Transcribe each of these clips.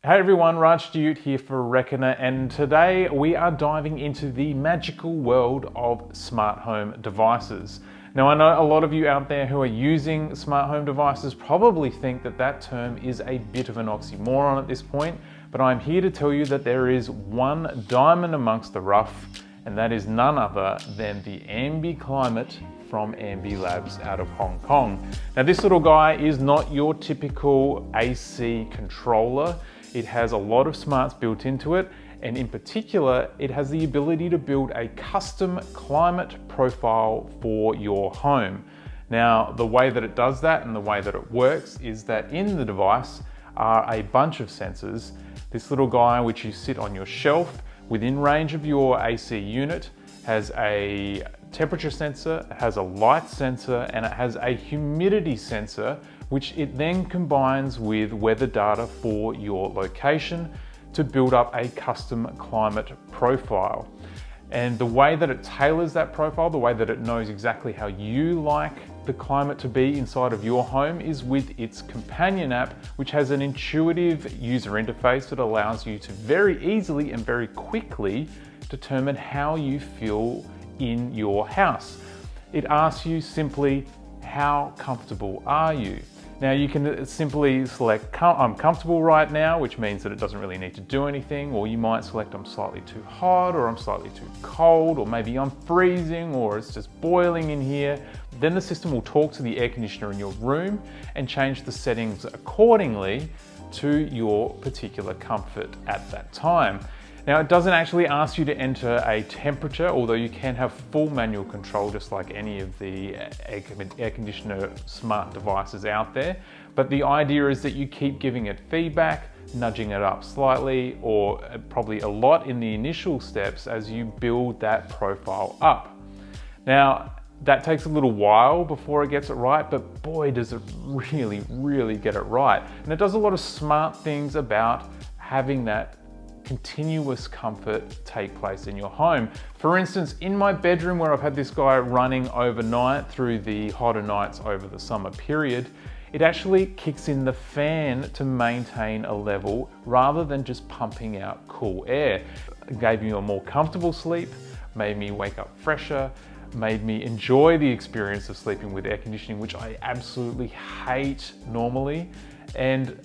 Hey everyone, Raj Dude here for Reckoner, and today we are diving into the magical world of smart home devices. Now, I know a lot of you out there who are using smart home devices probably think that that term is a bit of an oxymoron at this point, but I'm here to tell you that there is one diamond amongst the rough, and that is none other than the Ambi Climate from Ambi Labs out of Hong Kong. Now, this little guy is not your typical AC controller. It has a lot of smarts built into it, and in particular, it has the ability to build a custom climate profile for your home. Now, the way that it does that and the way that it works is that in the device are a bunch of sensors. This little guy, which you sit on your shelf within range of your AC unit, has a temperature sensor, it has a light sensor, and it has a humidity sensor, which it then combines with weather data for your location to build up a custom climate profile. And the way that it tailors that profile, the way that it knows exactly how you like the climate to be inside of your home, is with its companion app, which has an intuitive user interface that allows you to very easily and very quickly determine how you feel in your house. It asks you simply, how comfortable are you? Now, you can simply select I'm comfortable right now, which means that it doesn't really need to do anything, or you might select I'm slightly too hot, or I'm slightly too cold, or maybe I'm freezing, or it's just boiling in here. Then the system will talk to the air conditioner in your room and change the settings accordingly to your particular comfort at that time. Now, it doesn't actually ask you to enter a temperature, although you can have full manual control just like any of the air conditioner smart devices out there. But the idea is that you keep giving it feedback, nudging it up slightly, or probably a lot in the initial steps as you build that profile up. Now, that takes a little while before it gets it right, but boy, does it really get it right. And it does a lot of smart things about having that continuous comfort take place in your home. For instance, in my bedroom, where I've had this guy running overnight through the hotter nights over the summer period, it actually kicks in the fan to maintain a level rather than just pumping out cool air. It gave me a more comfortable sleep, made me wake up fresher, made me enjoy the experience of sleeping with air conditioning, which I absolutely hate normally, and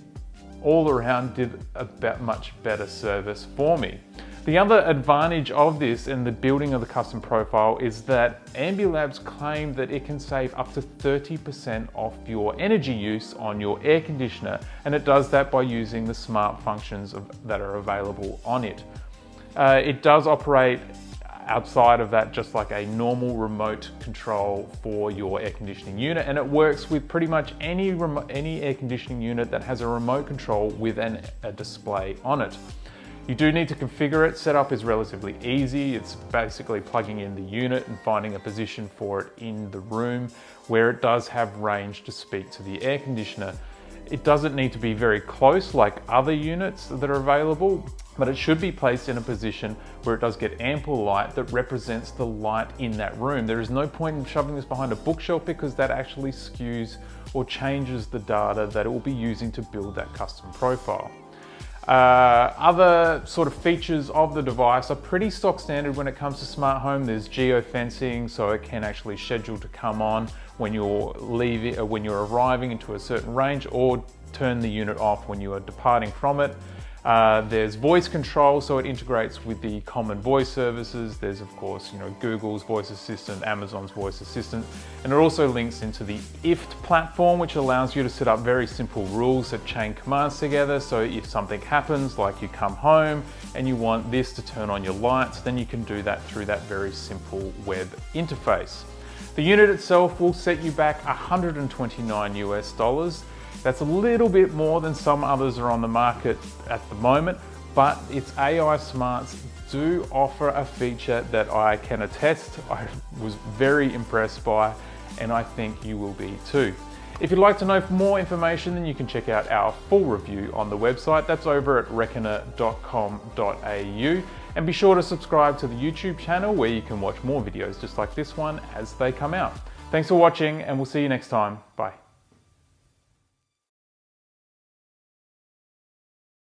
all around did a much better service for me. The other advantage of this and the building of the custom profile is that Ambi Labs claim that it can save up to 30% off your energy use on your air conditioner, and it does that by using the smart functions that are available on it. It does operate outside of that just like a normal remote control for your air conditioning unit, and it works with pretty much any air conditioning unit that has a remote control with a display on it. You do need to configure it. Setup is relatively easy. It's basically plugging in the unit and finding a position for it in the room where it does have range to speak to the air conditioner. It doesn't need to be very close like other units that are available, but it should be placed in a position where it does get ample light that represents the light in that room. There is no point in shoving this behind a bookshelf because that actually skews or changes the data that it will be using to build that custom profile. Other sort of features of the device are pretty stock standard when it comes to smart home. There's geofencing, so it can actually schedule to come on when you're when you're arriving into a certain range, or turn the unit off when you are departing from it. There's voice control, so it integrates with the common voice services. There's of course, Google's voice assistant, Amazon's voice assistant, and it also links into the IFT platform, which allows you to set up very simple rules that chain commands together. So if something happens, like you come home and you want this to turn on your lights, then you can do that through that very simple web interface. The unit itself will set you back $129 US. That's a little bit more than some others are on the market at the moment, but its AI smarts do offer a feature that I can attest I was very impressed by, and I think you will be too. If you'd like to know more information, then you can check out our full review on the website. That's over at reckoner.com.au. And be sure to subscribe to the YouTube channel, where you can watch more videos just like this one as they come out. Thanks for watching, and we'll see you next time. Bye.